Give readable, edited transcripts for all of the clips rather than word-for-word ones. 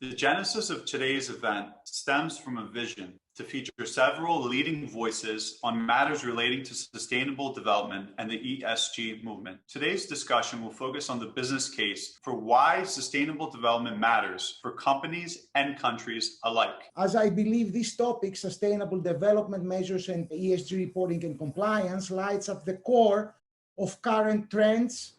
The genesis of today's event stems from a vision to feature several leading voices on matters relating to sustainable development and the ESG movement. Today's discussion will focus on the business case for why sustainable development matters for companies and countries alike. As I believe this topic, sustainable development measures and ESG reporting and compliance, lies at the core of current trends,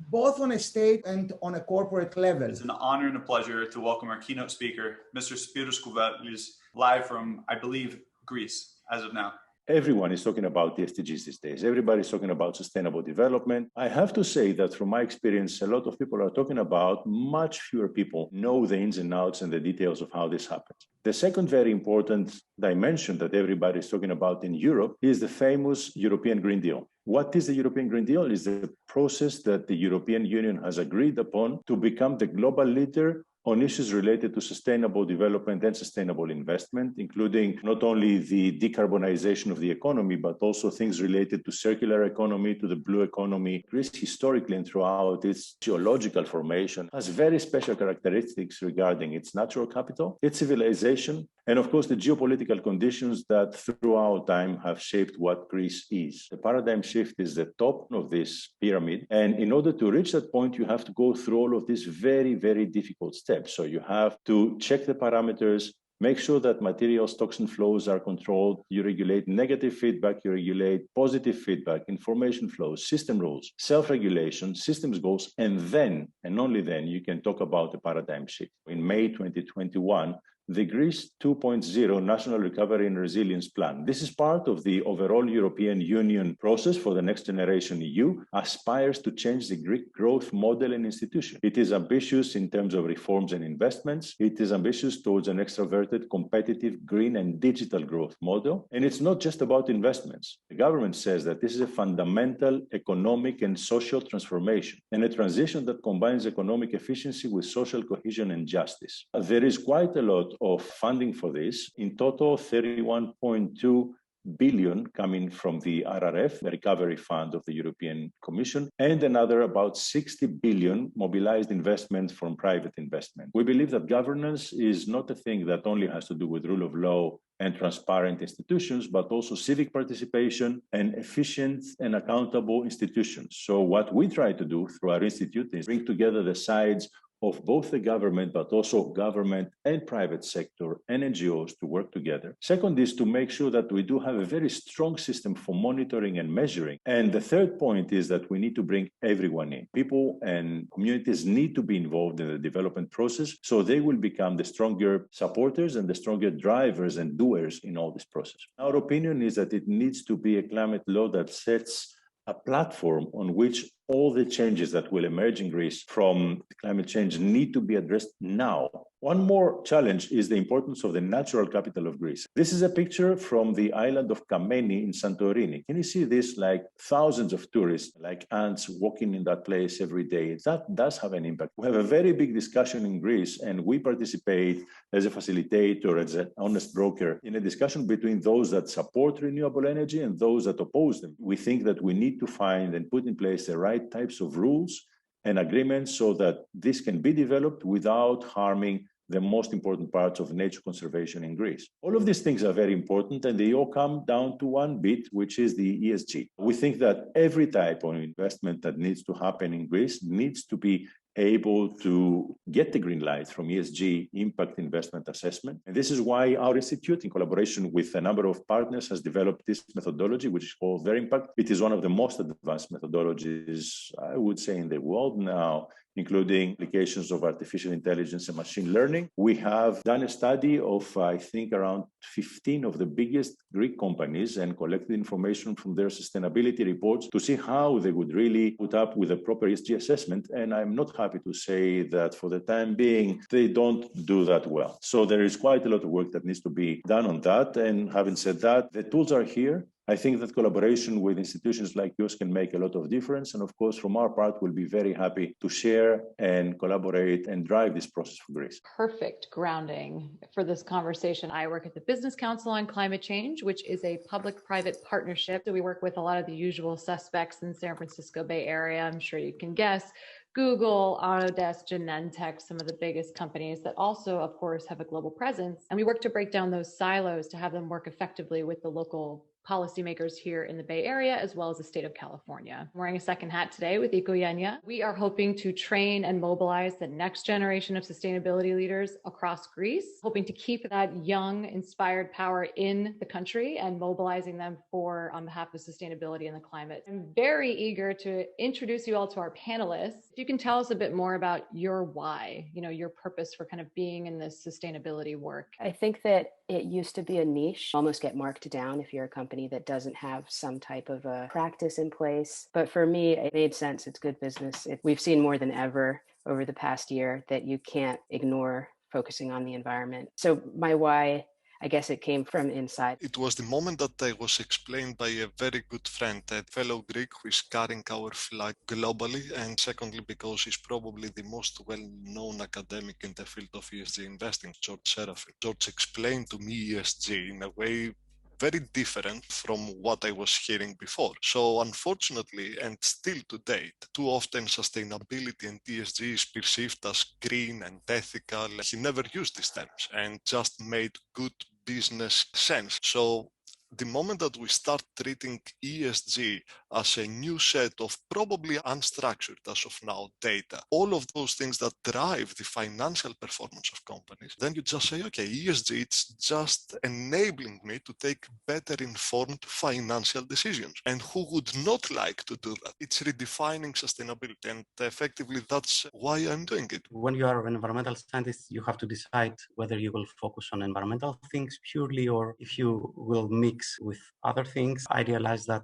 both on a state and on a corporate level. It's an honor and a pleasure to welcome our keynote speaker, Mr. Spyros Kouvelis, live from, I believe, Greece as of now. Everyone is talking about the SDGs these days. Everybody's talking about sustainable development. I have to say that from my experience, a lot of people are talking about, much fewer people know the ins and outs and the details of how this happens. The second very important dimension that everybody is talking about in Europe is the famous European Green Deal. What is the European Green Deal? It's the process that the European Union has agreed upon to become the global leader on issues related to sustainable development and sustainable investment, including not only the decarbonization of the economy, but also things related to circular economy, to the blue economy. Greece, historically and throughout its geological formation, has very special characteristics regarding its natural capital, its civilization, and of course, the geopolitical conditions that throughout time have shaped what Greece is. The paradigm shift is the top of this pyramid. And in order to reach that point, you have to go through all of these very, very difficult steps. So you have to check the parameters, make sure that materials, stocks, and flows are controlled. You regulate negative feedback, you regulate positive feedback, information flows, system rules, self-regulation, systems goals, and then, and only then, you can talk about the paradigm shift. In May 2021, the Greece 2.0 National Recovery and Resilience Plan. This is part of the overall European Union process for the next generation EU, aspires to change the Greek growth model and institution. It is ambitious in terms of reforms and investments. It is ambitious towards an extroverted, competitive, green and digital growth model. And it's not just about investments. The government says that this is a fundamental economic and social transformation and a transition that combines economic efficiency with social cohesion and justice. There is quite a lot of funding for this. In total, 31.2 billion coming from the RRF, the Recovery Fund of the European Commission, and another about 60 billion mobilized investment from private investment. We believe that governance is not a thing that only has to do with rule of law and transparent institutions, but also civic participation and efficient and accountable institutions. So what we try to do through our institute is bring together the sides of both the government, but also government and private sector and NGOs to work together. Second is to make sure that we do have a very strong system for monitoring and measuring. And the third point is that we need to bring everyone in. People and communities need to be involved in the development process so they will become the stronger supporters and the stronger drivers and doers in all this process. Our opinion is that it needs to be a climate law that sets a platform on which all the changes that will emerge in Greece from climate change need to be addressed now. One more challenge is the importance of the natural capital of Greece. This is a picture from the island of Kameni in Santorini. Can you see this? Like thousands of tourists, like ants walking in that place every day. That does have an impact. We have a very big discussion in Greece, and we participate as a facilitator, as an honest broker, in a discussion between those that support renewable energy and those that oppose them. We think that we need to find and put in place the right types of rules and agreements so that this can be developed without harming the most important parts of nature conservation in Greece. All of these things are very important, and they all come down to one bit, which is the ESG. We think that every type of investment that needs to happen in Greece needs to be able to get the green light from ESG impact investment assessment. And this is why our institute, in collaboration with a number of partners, has developed this methodology, which is called Their Impact. It is one of the most advanced methodologies, I would say, in the world now, including applications of artificial intelligence and machine learning. We have done a study of, I think, around 15 of the biggest Greek companies and collected information from their sustainability reports to see how they would really put up with a proper ESG assessment. And I'm not happy to say that for the time being, they don't do that well. So there is quite a lot of work that needs to be done on that. And having said that, the tools are here. I think that collaboration with institutions like yours can make a lot of difference. And of course, from our part, we'll be very happy to share and collaborate and drive this process for Greece. Perfect grounding for this conversation. I work at the Business Council on Climate Change, which is a public-private partnership. So we work with a lot of the usual suspects in San Francisco Bay Area. I'm sure you can guess. Google, Autodesk, Genentech, some of the biggest companies that also, of course, have a global presence. And we work to break down those silos to have them work effectively with the local policymakers here in the Bay Area, as well as the state of California. I'm wearing a second hat today with Ecogenia. We are hoping to train and mobilize the next generation of sustainability leaders across Greece, hoping to keep that young, inspired power in the country and mobilizing them on behalf of sustainability and the climate. I'm very eager to introduce you all to our panelists. If you can tell us a bit more about your why, your purpose for kind of being in this sustainability work. I think that it used to be a niche, almost get marked down if you're a company that doesn't have some type of a practice in place. But for me, it made sense. It's good business. We've seen more than ever over the past year that you can't ignore focusing on the environment. So my why, I guess it came from inside. It was the moment that I was explained by a very good friend, a fellow Greek who is carrying our flag globally, and secondly, because he's probably the most well-known academic in the field of ESG investing, George Serafin. George explained to me ESG in a way very different from what I was hearing before. So unfortunately, and still to date, too often sustainability and ESG is perceived as green and ethical. He never used these terms and just made good business sense. So the moment that we start treating ESG as a new set of probably unstructured as of now data, all of those things that drive the financial performance of companies, then you just say, okay, ESG, it's just enabling me to take better informed financial decisions. And who would not like to do that? It's redefining sustainability, and effectively that's why I'm doing it. When you are an environmental scientist, you have to decide whether you will focus on environmental things purely or if you will mix with other things. I realized that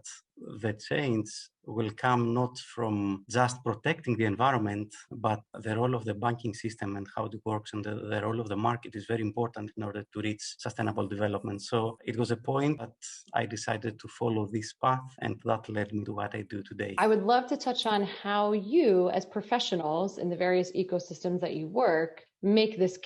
the change will come not from just protecting the environment, but the role of the banking system and how it works, and the role of the market is very important in order to reach sustainable development. So it was a point that I decided to follow this path, and that led me to what I do today. I would love to touch on how you, as professionals in the various ecosystems that you work, make this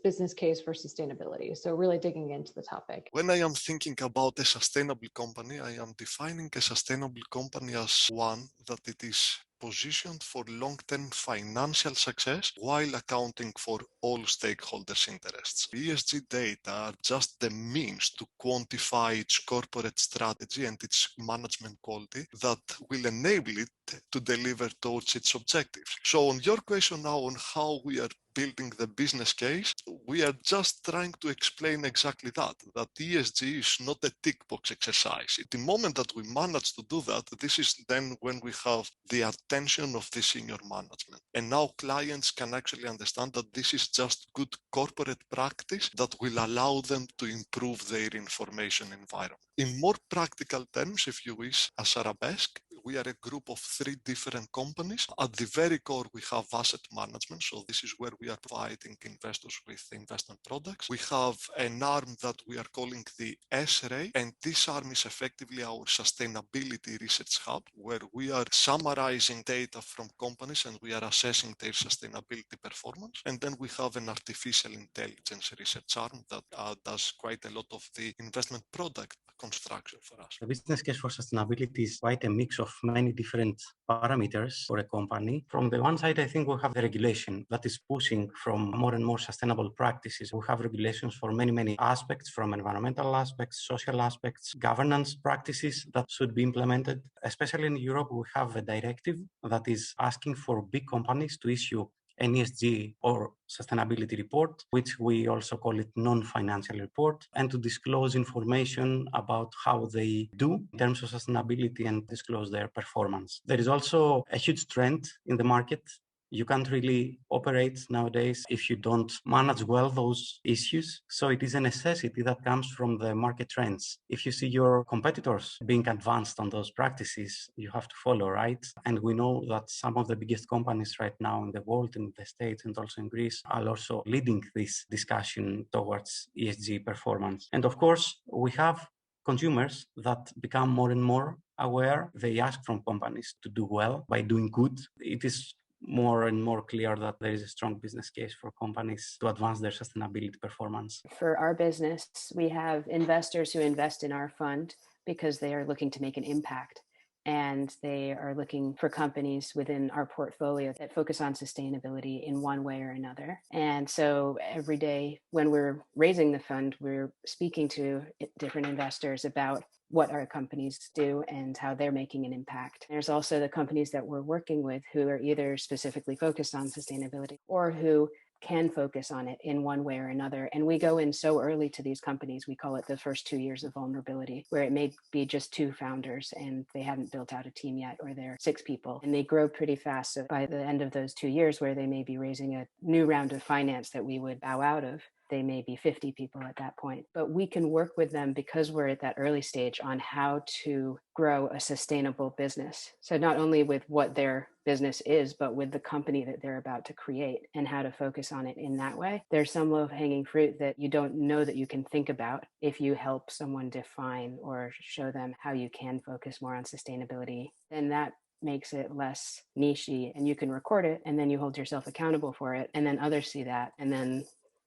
business case for sustainability. So really digging into the topic. When I am thinking about a sustainable company, I am defining a sustainable company as one that it is positioned for long-term financial success while accounting for all stakeholders' interests. ESG data are just the means to quantify its corporate strategy and its management quality that will enable it to deliver towards its objectives. So on your question now on how we are building the business case, we are just trying to explain exactly that ESG is not a tick box exercise. At the moment that we manage to do that, this is then when we have the attention of the senior management. And now clients can actually understand that this is just good corporate practice that will allow them to improve their information environment. In more practical terms, if you wish, as Arabesque, we are a group of 3 different companies. At the very core, we have asset management. So this is where we are providing investors with investment products. We have an arm that we are calling the S-Ray, and this arm is effectively our sustainability research hub, where we are summarizing data from companies and we are assessing their sustainability performance. And then we have an artificial intelligence research arm that does quite a lot of the investment product construction for us. The business case for sustainability is quite a mix of many different parameters for a company. From the one side, I think we have the regulation that is pushing from more and more sustainable practices. We have regulations for many aspects, from environmental aspects, social aspects, governance practices that should be implemented. Especially in Europe, we have a directive that is asking for big companies to issue an ESG or sustainability report, which we also call it non-financial report, and to disclose information about how they do in terms of sustainability and disclose their performance. There is also a huge trend in the market. You can't really operate nowadays if you don't manage well those issues. So it is a necessity that comes from the market trends. If you see your competitors being advanced on those practices, you have to follow, right? And we know that some of the biggest companies right now in the world, in the States and also in Greece, are also leading this discussion towards ESG performance. And of course, we have consumers that become more and more aware. They ask from companies to do well by doing good. It is more and more clear that there is a strong business case for companies to advance their sustainability performance. For our business, we have investors who invest in our fund because they are looking to make an impact. and they are looking for companies within our portfolio that focus on sustainability in one way or another. And so every day when we're raising the fund, we're speaking to different investors about what our companies do and how they're making an impact. There's also the companies that we're working with who are either specifically focused on sustainability or who can focus on it in one way or another. And we go in so early to these companies, we call it the first 2 years of vulnerability, where it may be just 2 founders and they haven't built out a team yet, or they're 6 people and they grow pretty fast. So by the end of those 2 years, where they may be raising a new round of finance that we would bow out of, they may be 50 people at that point. But we can work with them because we're at that early stage on how to grow a sustainable business. So not only with what their business is, but with the company that they're about to create and how to focus on it in that way. There's some low-hanging fruit that you don't know that you can think about if you help someone define or show them how you can focus more on sustainability. Then that makes it less niche-y, and you can record it, and then you hold yourself accountable for it, and then others see that, and then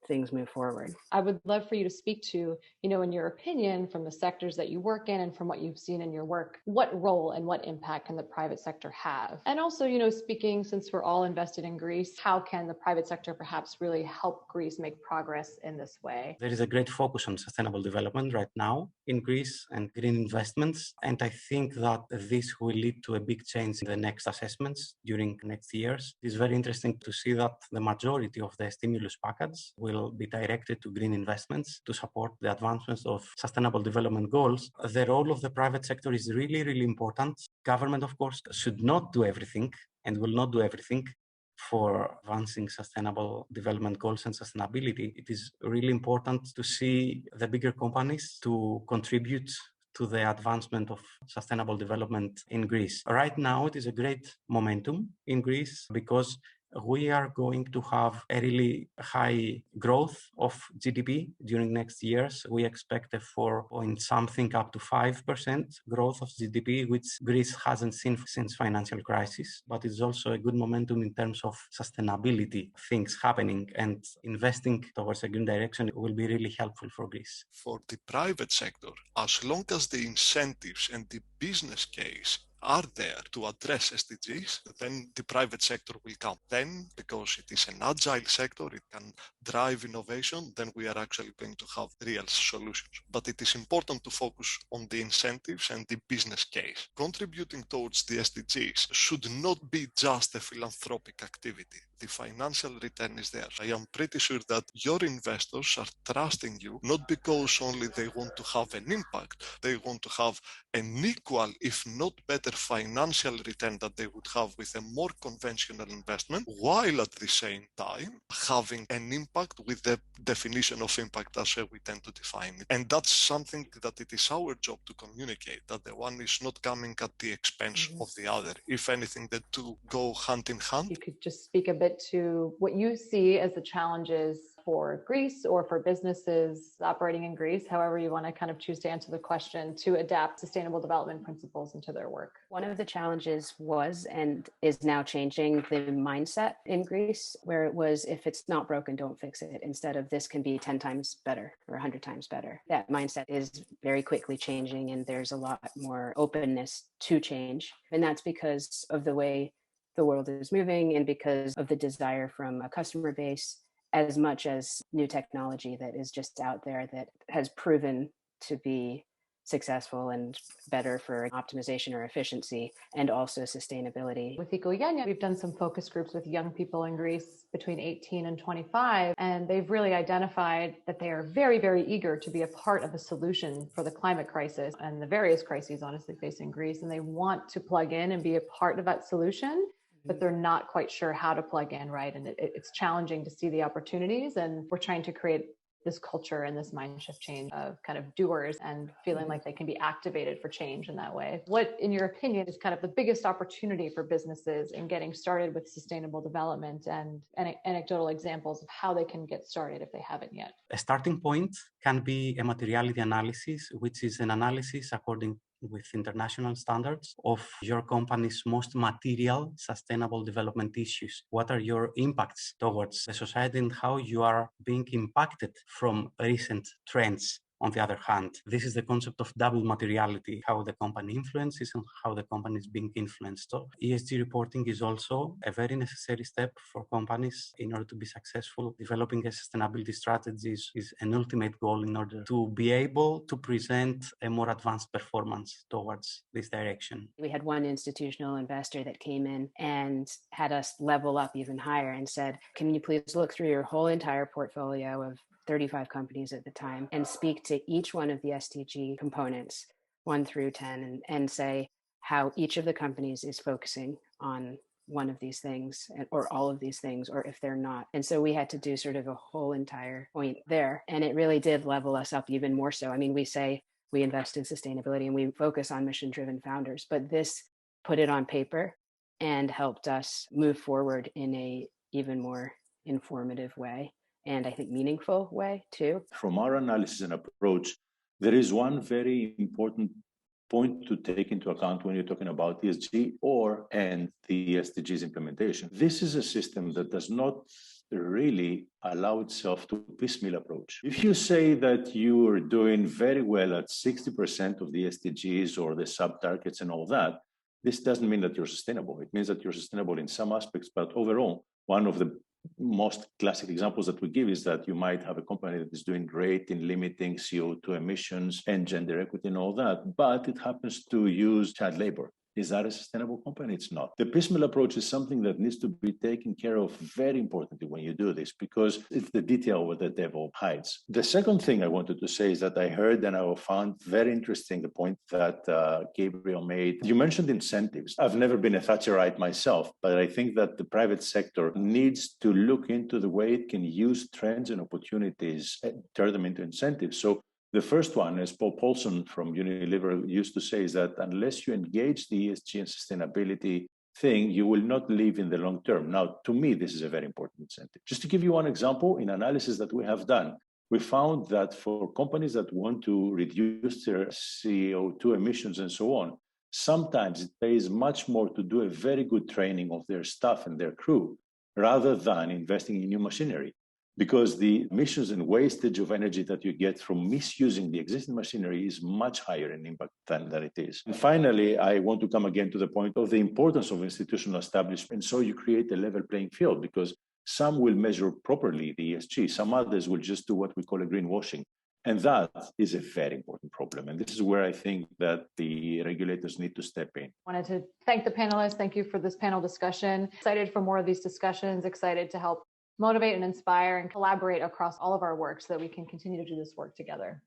things move forward. I would love for you to speak to, in your opinion, from the sectors that you work in and from what you've seen in your work, what role and what impact can the private sector have? And also, speaking, since we're all invested in Greece, how can the private sector perhaps really help Greece make progress in this way? There is a great focus on sustainable development right now in Greece and green investments. And I think that this will lead to a big change in the next assessments during next years. It's very interesting to see that the majority of the stimulus package will be directed to green investments to support the advancements of sustainable development goals. The role of the private sector is really, really important. Government, of course, should not do everything and will not do everything for advancing sustainable development goals and sustainability. It is really important to see the bigger companies to contribute to the advancement of sustainable development in Greece. Right now, it is a great momentum in Greece because we are going to have a really high growth of GDP during next years. We expect a 4-point-something up to 5% growth of GDP, which Greece hasn't seen since financial crisis. But it's also a good momentum in terms of sustainability, things happening, and investing towards a green direction will be really helpful for Greece. For the private sector, as long as the incentives and the business case are there to address SDGs, then the private sector will come. Then, because it is an agile sector, it can drive innovation, then we are actually going to have real solutions. But it is important to focus on the incentives and the business case. Contributing towards the SDGs should not be just a philanthropic activity. The financial return is there. I am pretty sure that your investors are trusting you, not because only they want to have an impact, they want to have an equal, if not better, financial return that they would have with a more conventional investment, while at the same time having an impact with the definition of impact as we tend to define it. And that's something that it is our job to communicate, that the one is not coming at the expense of the other. If anything, the two go hand in hand. You could just speak a bit to what you see as the challenges for Greece or for businesses operating in Greece, however you want to kind of choose to answer the question, to adapt sustainable development principles into their work. One of the challenges was and is now changing the mindset in Greece, where it was, if it's not broken, don't fix it, instead of this can be 10 times better or 100 times better. That mindset is very quickly changing, and there's a lot more openness to change. And that's because of the way the world is moving and because of the desire from a customer base, as much as new technology that is just out there that has proven to be successful and better for optimization or efficiency, and also sustainability. With Ecogenia, we've done some focus groups with young people in Greece between 18 and 25, and they've really identified that they are very, very eager to be a part of the solution for the climate crisis and the various crises, honestly, facing Greece, and they want to plug in and be a part of that solution, but they're not quite sure how to plug in, right? And it's challenging to see the opportunities, and we're trying to create this culture and this mind shift change of kind of doers and feeling like they can be activated for change in that way. What, in your opinion, is kind of the biggest opportunity for businesses in getting started with sustainable development, and anecdotal examples of how they can get started if they haven't yet? A starting point can be a materiality analysis, which is an analysis according with international standards of your company's most material sustainable development issues. What are your impacts towards the society and how you are being impacted from recent trends On the other hand, this is the concept of double materiality, how the company influences and how the company is being influenced. So ESG reporting is also a very necessary step for companies in order to be successful. Developing a sustainability strategy is an ultimate goal in order to be able to present a more advanced performance towards this direction. We had one institutional investor that came in and had us level up even higher and said, can you please look through your whole entire portfolio of 35 companies at the time and speak to each one of the SDG components, 1 through 10, and say how each of the companies is focusing on one of these things or all of these things, or if they're not. And so we had to do sort of a whole entire point there. And it really did level us up even more so. I mean, we say we invest in sustainability and we focus on mission-driven founders, but this put it on paper and helped us move forward in a even more informative way, and I think meaningful way too. From our analysis and approach, there is one very important point to take into account when you're talking about ESG and the SDGs implementation. This is a system that does not really allow itself to piecemeal approach. If you say that you are doing very well at 60% of the SDGs or the sub-targets and all that, this doesn't mean that you're sustainable. It means that you're sustainable in some aspects, but overall, one of the most classic examples that we give is that you might have a company that is doing great in limiting CO2 emissions and gender equity and all that, but it happens to use child labor. Is that a sustainable company? It's not. The piecemeal approach is something that needs to be taken care of very importantly when you do this, because it's the detail where the devil hides. The second thing I wanted to say is that I heard and I found very interesting the point that Gabriel made. You mentioned incentives. I've never been a Thatcherite myself, but I think that the private sector needs to look into the way it can use trends and opportunities and turn them into incentives. So the first one, as Paul Paulson from Unilever used to say, is that unless you engage the ESG and sustainability thing, you will not live in the long term. Now, to me, this is a very important incentive. Just to give you one example, in analysis that we have done, we found that for companies that want to reduce their CO2 emissions and so on, sometimes it pays much more to do a very good training of their staff and their crew rather than investing in new machinery. Because the emissions and wastage of energy that you get from misusing the existing machinery is much higher in impact than it is. And finally, I want to come again to the point of the importance of institutional establishment. So you create a level playing field, because some will measure properly the ESG, some others will just do what we call a greenwashing. And that is a very important problem. And this is where I think that the regulators need to step in. I wanted to thank the panelists. Thank you for this panel discussion. Excited for more of these discussions, excited to help motivate and inspire and collaborate across all of our work so that we can continue to do this work together.